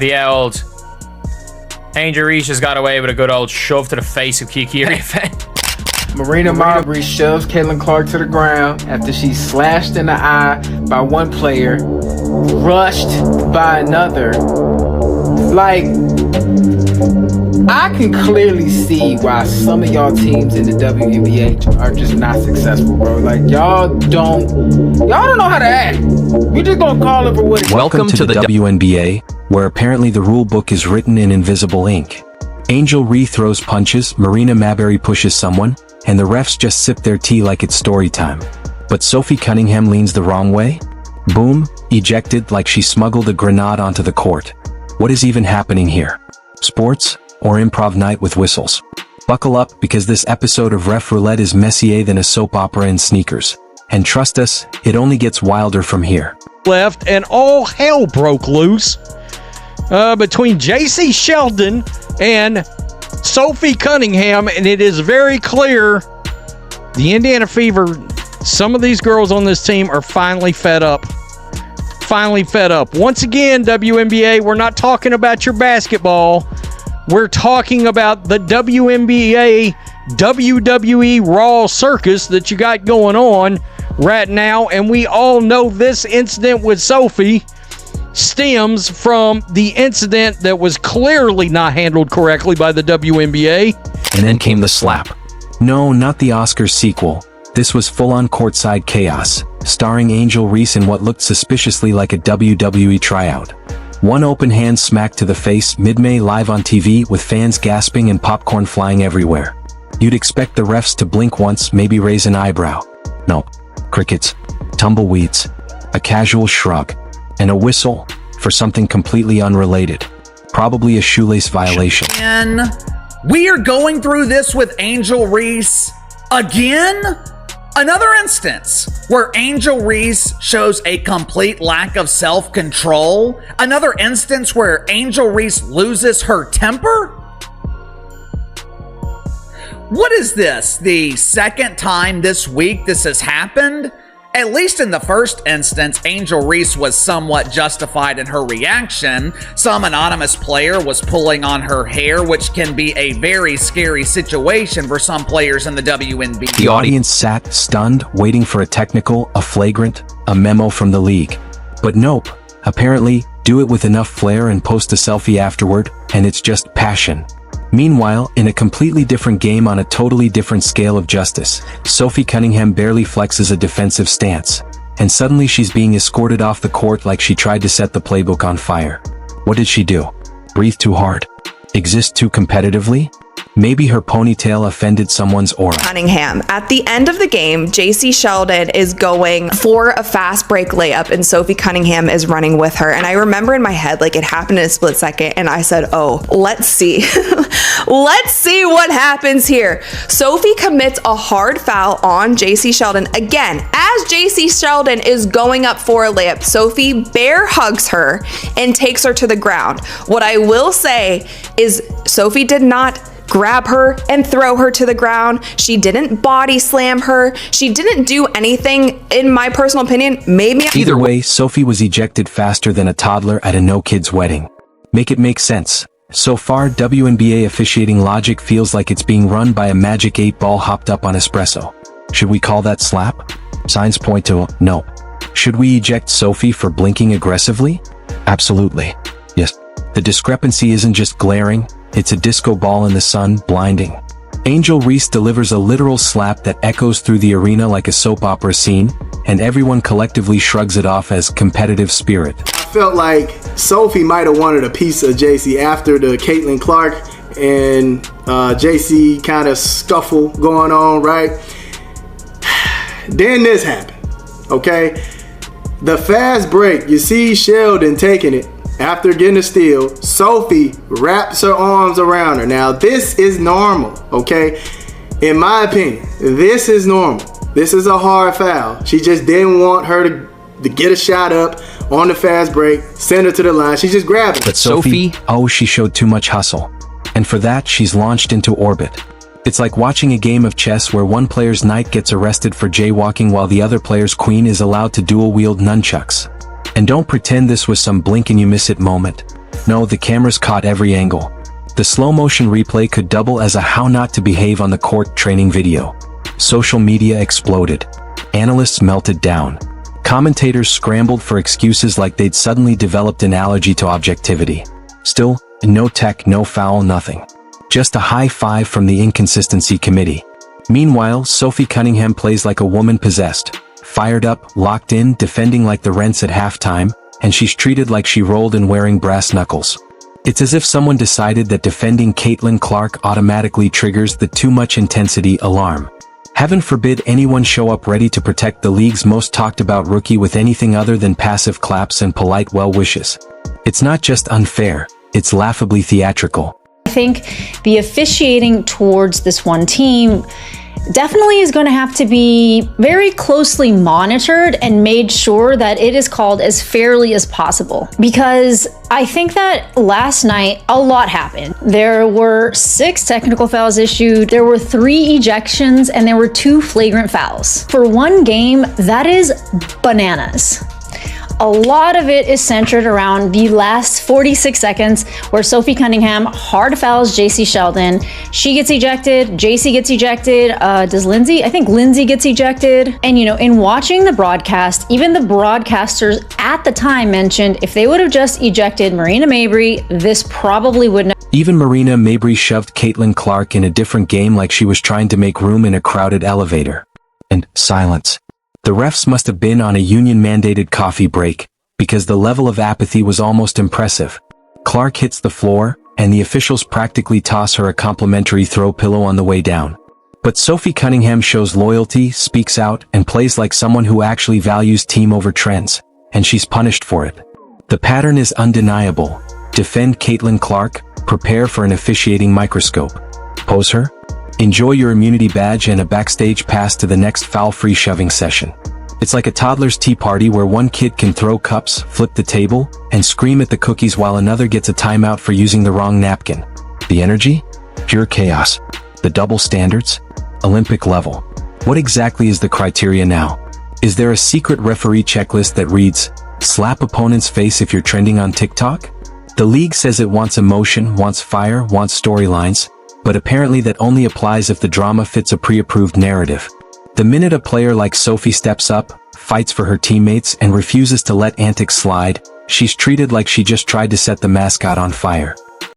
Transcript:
The old Angel Reese just got away with a good old shove to the face of Kiki Griffin. Marina Marbury shoves Caitlin Clark to the ground after she's slashed in the eye by one player, rushed by another. Like, I can clearly see why some of y'all teams in the WNBA are just not successful, bro. Like, y'all don't know how to act. We just gonna call it for what it is. Welcome to the WNBA, where apparently the rule book is written in invisible ink. Angel Reese throws punches, Marina Marbury pushes someone, and the refs just sip their tea like it's story time. But Sophie Cunningham leans the wrong way? Boom, ejected like she smuggled a grenade onto the court. What is even happening here? Sports or improv night with whistles? Buckle up, because this episode of Ref Roulette is messier than a soap opera in sneakers. And trust us, it only gets wilder from here. Left and all hell broke loose between JC Sheldon and Sophie Cunningham, and it is very clear the Indiana Fever, some of these girls on this team are finally fed up. Once again, WNBA, we're not talking about your basketball. We're talking about the WNBA WWE Raw circus that you got going on right now, and we all know this incident with Sophie stems from the incident that was clearly not handled correctly by the WNBA. And then came the slap. No, not the Oscars sequel. This was full-on courtside chaos, starring Angel Reese in what looked suspiciously like a WWE tryout. One open hand smack to the face mid-May live on TV, with fans gasping and popcorn flying everywhere. You'd expect the refs to blink once, maybe raise an eyebrow. No. Crickets, tumbleweeds, a casual shrug, and a whistle for something completely unrelated. Probably a shoelace violation. And we are going through this with Angel Reese again. Another instance where Angel Reese shows a complete lack of self-control. Another instance where Angel Reese loses her temper. What is this? The second time this week this has happened? At least in the first instance, Angel Reese was somewhat justified in her reaction. Some anonymous player was pulling on her hair, which can be a very scary situation for some players in the WNBA. The audience sat stunned, waiting for a technical, a flagrant, a memo from the league. But nope. Apparently, do it with enough flair and post a selfie afterward, and it's just passion. Meanwhile, in a completely different game on a totally different scale of justice, Sophie Cunningham barely flexes a defensive stance, and suddenly she's being escorted off the court like she tried to set the playbook on fire. What did she do? Breathe too hard? Exist too competitively? Maybe her ponytail offended someone's aura. Cunningham. At the end of the game, JC Sheldon is going for a fast break layup and Sophie Cunningham is running with her. And I remember in my head, like, it happened in a split second, and I said, oh, let's see. Let's see what happens here. Sophie commits a hard foul on JC Sheldon. Again, as JC Sheldon is going up for a layup, Sophie bear hugs her and takes her to the ground. What I will say is Sophie did not grab her and throw her to the ground. She didn't body slam her. She didn't do anything, in my personal opinion, maybe. Either way, Sophie was ejected faster than a toddler at a no-kids wedding. Make it make sense. So far, WNBA officiating logic feels like it's being run by a magic 8-ball hopped up on espresso. Should we call that slap? Signs point to no. Should we eject Sophie for blinking aggressively? Absolutely. Yes. The discrepancy isn't just glaring, it's a disco ball in the sun, blinding. Angel Reese delivers a literal slap that echoes through the arena like a soap opera scene, and everyone collectively shrugs it off as competitive spirit. I felt like Sophie might have wanted a piece of JC after the Caitlin Clark and JC kind of scuffle going on, right? Then this happened, okay? The fast break, you see Sheldon taking it. After getting a steal, Sophie wraps her arms around her. Now, this is normal, okay? In my opinion, this is normal. This is a hard foul. She just didn't want her to get a shot up on the fast break, send her to the line. She just grabbed it. But Sophie, oh, she showed too much hustle. And for that, she's launched into orbit. It's like watching a game of chess where one player's knight gets arrested for jaywalking while the other player's queen is allowed to dual-wield nunchucks. And don't pretend this was some blink and you miss it moment. No, the cameras caught every angle. The slow motion replay could double as a how not to behave on the court training video. Social media exploded. Analysts melted down. Commentators scrambled for excuses like they'd suddenly developed an allergy to objectivity. Still, no tech, no foul, nothing. Just a high five from the inconsistency committee. Meanwhile, Sophie Cunningham plays like a woman possessed. Fired up, locked in, defending like the Rents at halftime, and she's treated like she rolled in wearing brass knuckles. It's as if someone decided that defending Caitlin Clark automatically triggers the too much intensity alarm. Heaven forbid anyone show up ready to protect the league's most talked about rookie with anything other than passive claps and polite well wishes. It's not just unfair, it's laughably theatrical. I think the officiating towards this one team definitely is going to have to be very closely monitored and made sure that it is called as fairly as possible. Because I think that last night, a lot happened. There were 6 technical fouls issued, there were 3 ejections, and there were 2 flagrant fouls. For one game, that is bananas. A lot of it is centered around the last 46 seconds where Sophie Cunningham hard fouls JC Sheldon. She gets ejected, JC gets ejected, does Lindsay? I think Lindsay gets ejected. And you know, in watching the broadcast, even the broadcasters at the time mentioned if they would have just ejected Marina Mabry, this probably wouldn't have. Even Marina Mabry shoved Caitlin Clark in a different game like she was trying to make room in a crowded elevator. And silence. The refs must have been on a union-mandated coffee break, because the level of apathy was almost impressive. Clark hits the floor, and the officials practically toss her a complimentary throw pillow on the way down. But Sophie Cunningham shows loyalty, speaks out, and plays like someone who actually values team over trends, and she's punished for it. The pattern is undeniable. Defend Caitlin Clark, prepare for an officiating microscope. Pose her? Enjoy your immunity badge and a backstage pass to the next foul-free shoving session. It's like a toddler's tea party where one kid can throw cups, flip the table, and scream at the cookies while another gets a timeout for using the wrong napkin. The energy? Pure chaos. The double standards? Olympic level. What exactly is the criteria now? Is there a secret referee checklist that reads, slap opponent's face if you're trending on TikTok? The league says it wants emotion, wants fire, wants storylines, but apparently that only applies if the drama fits a pre-approved narrative. The minute a player like Sophie steps up, fights for her teammates, and refuses to let antics slide, she's treated like she just tried to set the mascot on fire.